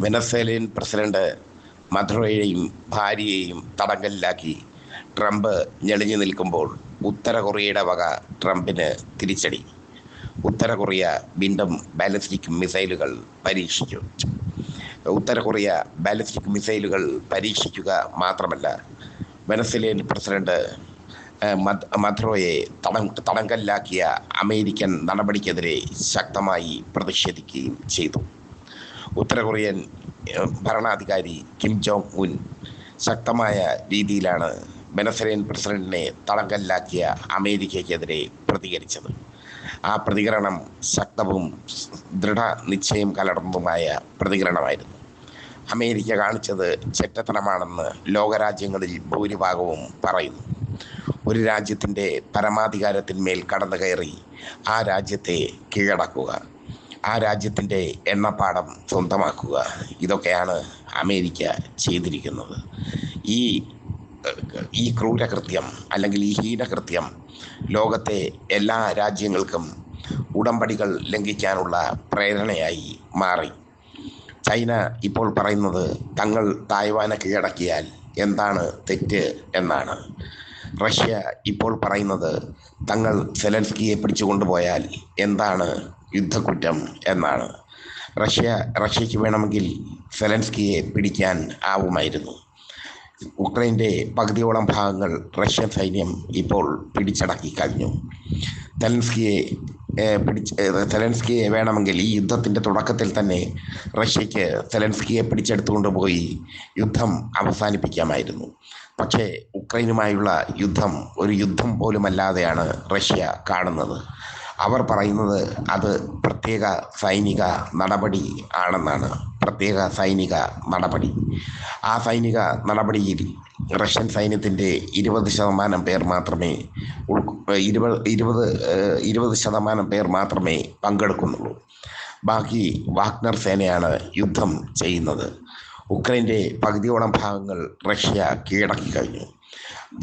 Venezuelan president മധുറോയെയും ഭാര്യയെയും തടങ്കലിലാക്കി Trump ഞെളിഞ്ഞു നിൽക്കുമ്പോൾ ഉത്തര കൊറിയയുടെ വക ട്രംപിന് തിരിച്ചടി. ഉത്തര കൊറിയ വീണ്ടും ബാലിസ്റ്റിക് മിസൈലുകൾ പരീക്ഷിച്ചു. ഉത്തര കൊറിയ ബാലിസ്റ്റിക് മിസൈലുകൾ പരീക്ഷിക്കുക മാത്രമല്ല, വെനസ്വേലൻ പ്രസിഡന്റ് മധുറോയെ തടങ്കലിലാക്കിയ അമേരിക്കൻ നടപടിക്കെതിരെ ശക്തമായി പ്രതിഷേധിക്കുകയും ചെയ്തു. ഉത്തര കൊറിയൻ ഭരണാധികാരി കിം ജോങ് ഉൻ ശക്തമായ രീതിയിലാണ് വെനസ്വേലൻ പ്രസിഡന്റിനെ തടങ്കലിലാക്കിയ അമേരിക്കയ്ക്കെതിരെ പ്രതികരിച്ചത്. ആ പ്രതികരണം ശക്തവും ദൃഢനിശ്ചയം കലർന്നതുമായ പ്രതികരണമായിരുന്നു. അമേരിക്ക കാണിച്ചത് ചെറ്റത്തനമാണെന്ന് ലോകരാജ്യങ്ങളിൽ ഭൂരിഭാഗവും പറയുന്നു. ഒരു രാജ്യത്തിൻ്റെ പരമാധികാരത്തിന്മേൽ കടന്നു കയറി ആ രാജ്യത്തെ കീഴടക്കുക, ആ രാജ്യത്തിൻ്റെ എണ്ണപ്പാടം സ്വന്തമാക്കുക, ഇതൊക്കെയാണ് അമേരിക്ക ചെയ്തിരിക്കുന്നത്. ഈ ക്രൂരകൃത്യം അല്ലെങ്കിൽ ഈ ഹീനകൃത്യം ലോകത്തെ എല്ലാ രാജ്യങ്ങൾക്കും ഉടമ്പടികൾ ലംഘിക്കാനുള്ള പ്രേരണയായി മാറി. ചൈന ഇപ്പോൾ പറയുന്നത് തങ്ങൾ തായ്വാനെ കീഴടക്കിയാൽ എന്താണ് തെറ്റ് എന്നാണ്. റഷ്യ ഇപ്പോൾ പറയുന്നത് തങ്ങൾ സെലൻസ്കിയെ പിടിച്ചുകൊണ്ടുപോയാൽ എന്താണ് യുദ്ധക്കുറ്റം എന്നാണ്. റഷ്യയ്ക്ക് വേണമെങ്കിൽ സെലൻസ്കിയെ പിടിക്കാൻ ആവുമായിരുന്നു. ഉക്രൈൻ്റെ പകുതിയോളം ഭാഗങ്ങൾ റഷ്യൻ സൈന്യം ഇപ്പോൾ പിടിച്ചടക്കി കഴിഞ്ഞു. സെലൻസ്കിയെ വേണമെങ്കിൽ ഈ യുദ്ധത്തിൻ്റെ തുടക്കത്തിൽ തന്നെ റഷ്യയ്ക്ക് സെലൻസ്കിയെ പിടിച്ചെടുത്തുകൊണ്ട് പോയി യുദ്ധം അവസാനിപ്പിക്കാമായിരുന്നു. പക്ഷേ ഉക്രൈനുമായുള്ള യുദ്ധം ഒരു യുദ്ധം പോലുമല്ലാതെയാണ് റഷ്യ കാണുന്നത്. അവർ പറയുന്നത് അത് പ്രത്യേക സൈനിക നടപടി ആണെന്നാണ്. പ്രത്യേക സൈനിക നടപടി. ആ സൈനിക നടപടിയിൽ റഷ്യൻ സൈന്യത്തിൻ്റെ 20% പേർ മാത്രമേ 20% പേർ മാത്രമേ പങ്കെടുക്കുന്നുള്ളൂ. ബാക്കി വാഗ്നർ സേനയാണ് യുദ്ധം ചെയ്യുന്നത്. ഉക്രൈൻ്റെ പകുതിയോളം ഭാഗങ്ങൾ റഷ്യ കീഴടക്കി കഴിഞ്ഞു.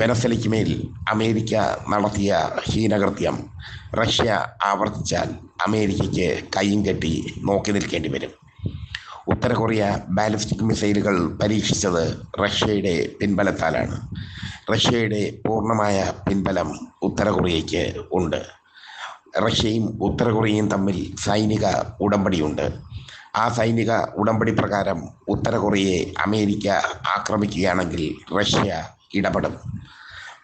വെനസ്വേലയ്ക്ക് മേൽ അമേരിക്ക നടത്തിയ ഹീനകൃത്യം റഷ്യ ആവർത്തിച്ചാൽ അമേരിക്കയ്ക്ക് കയ്യും കെട്ടി നോക്കി നിൽക്കേണ്ടി വരും. ഉത്തര കൊറിയ ബാലിസ്റ്റിക് മിസൈലുകൾ പരീക്ഷിച്ചത് റഷ്യയുടെ പിൻബലത്താലാണ്. റഷ്യയുടെ പൂർണ്ണമായ പിൻബലം ഉത്തര കൊറിയയ്ക്ക് ഉണ്ട്. റഷ്യയും ഉത്തര കൊറിയയും തമ്മിൽ സൈനിക ഉടമ്പടിയുണ്ട്. ആ സൈനിക ഉടമ്പടി പ്രകാരം ഉത്തര കൊറിയയെ അമേരിക്ക ആക്രമിക്കുകയാണെങ്കിൽ റഷ്യ ഇടപെടും.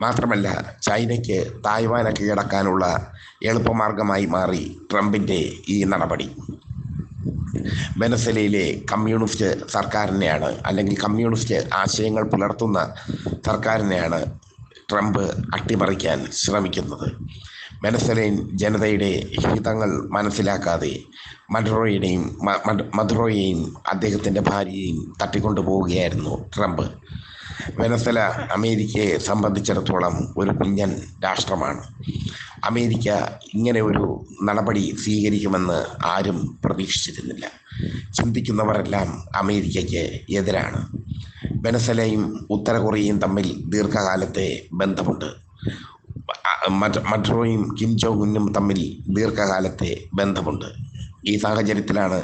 മാത്രമല്ല, ചൈനയ്ക്ക് തായ്വാനെ കീഴടക്കാനുള്ള എളുപ്പമാർഗമായി മാറി ട്രംപിൻ്റെ ഈ നടപടി. വെനസ്വേലയിലെ കമ്മ്യൂണിസ്റ്റ് സർക്കാരിനെയാണ്, അല്ലെങ്കിൽ കമ്മ്യൂണിസ്റ്റ് ആശയങ്ങൾ പുലർത്തുന്ന സർക്കാരിനെയാണ് ട്രംപ് അട്ടിമറിക്കാൻ ശ്രമിക്കുന്നത്. വെനസ്വേലൻ ജനതയുടെ ഹിതങ്ങൾ മനസ്സിലാക്കാതെ മധുറോയെയും അദ്ദേഹത്തിൻ്റെ ഭാര്യയെയും തട്ടിക്കൊണ്ടു പോവുകയായിരുന്നു ട്രംപ്. വെനസ്വേല അമേരിക്കയെ സംബന്ധിച്ചിടത്തോളം ഒരു കുഞ്ഞൻ രാഷ്ട്രമാണ്. അമേരിക്ക ഇങ്ങനെ ഒരു നടപടി സ്വീകരിക്കുമെന്ന് ആരും പ്രതീക്ഷിച്ചിരുന്നില്ല. ചിന്തിക്കുന്നവരെല്ലാം അമേരിക്കയ്ക്ക് എതിരാണ്. വെനസ്വേലയും ഉത്തര കൊറിയയും തമ്മിൽ ദീർഘകാലത്തെ ബന്ധമുണ്ട്. മധുറോയും കിം ജോങ് ഉന്നും തമ്മിൽ ദീർഘകാലത്തെ ബന്ധമുണ്ട്. ഈ സാഹചര്യത്തിലാണ്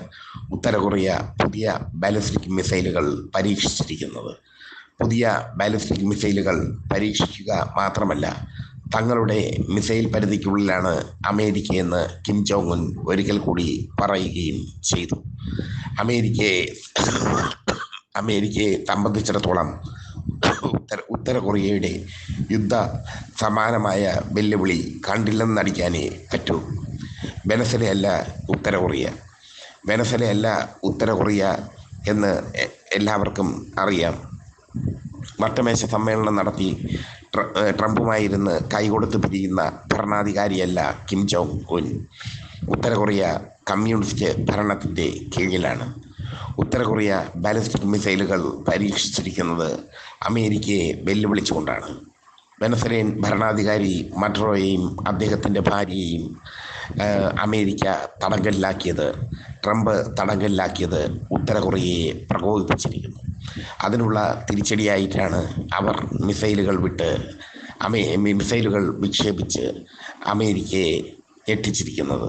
ഉത്തര കൊറിയ പുതിയ ബാലിസ്റ്റിക് മിസൈലുകൾ പരീക്ഷിച്ചിരിക്കുന്നത്. പുതിയ ബാലിസ്റ്റിക് മിസൈലുകൾ പരീക്ഷിക്കുക മാത്രമല്ല, തങ്ങളുടെ മിസൈൽ പരിധിക്കുള്ളിലാണ് അമേരിക്കയെന്ന് കിം ജോങ് ഉൻ ഒരിക്കൽ കൂടി പറയുകയും ചെയ്തു. അമേരിക്കയെ സംബന്ധിച്ചിടത്തോളം ഉത്തര കൊറിയയുടെ യുദ്ധ സമാനമായ വെല്ലുവിളി കണ്ടില്ലെന്ന് നടിക്കാനേ പറ്റൂ. വെനസ്വേലയല്ല ഉത്തര കൊറിയ എന്ന് എല്ലാവർക്കും അറിയാം. വട്ടമേശ സമ്മേളനം നടത്തി ട്രംപുമായിരുന്ന് കൈകൊടുത്ത് പിരിയുന്ന ഭരണാധികാരിയല്ല കിം ജോങ് ഉൻ. ഉത്തര കൊറിയ കമ്മ്യൂണിസ്റ്റ് ഭരണത്തിൻ്റെ കീഴിലാണ്. ഉത്തര കൊറിയ ബാലിസ്റ്റിക് മിസൈലുകൾ പരീക്ഷിച്ചിരിക്കുന്നത് അമേരിക്കയെ വെല്ലുവിളിച്ചുകൊണ്ടാണ്. വെനസ്വേലൻ ഭരണാധികാരി മഡുറോയെയും അദ്ദേഹത്തിൻ്റെ ഭാര്യയെയും അമേരിക്ക ട്രംപ് തടങ്കലിലാക്കിയത് ഉത്തര കൊറിയയെ പ്രകോപിപ്പിച്ചിരിക്കുന്നു. അതിനുള്ള തിരിച്ചടിയായിട്ടാണ് അവർ മിസൈലുകൾ വിക്ഷേപിച്ച് അമേരിക്കയെ ഞെട്ടിച്ചിരിക്കുന്നത്.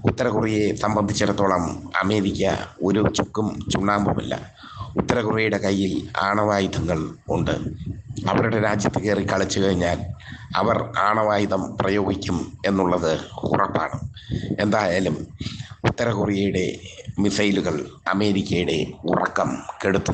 ഉത്തര കൊറിയയെ സംബന്ധിച്ചിടത്തോളം അമേരിക്ക ഒരു ചുക്കും ചുണ്ണാമ്പുമില്ല. ഉത്തര കൊറിയയുടെ കയ്യിൽ ആണവായുധങ്ങൾ ഉണ്ട്. അവരുടെ രാജ്യത്ത് കയറി കളിച്ചു കഴിഞ്ഞാൽ അവർ ആണവായുധം പ്രയോഗിക്കും എന്നുള്ളത് ഉറപ്പാണ്. എന്തായാലും ഉത്തര കൊറിയയുടെ മിസൈലുകൾ അമേരിക്കയുടെ ഉറക്കം കെടുത്തുന്നു.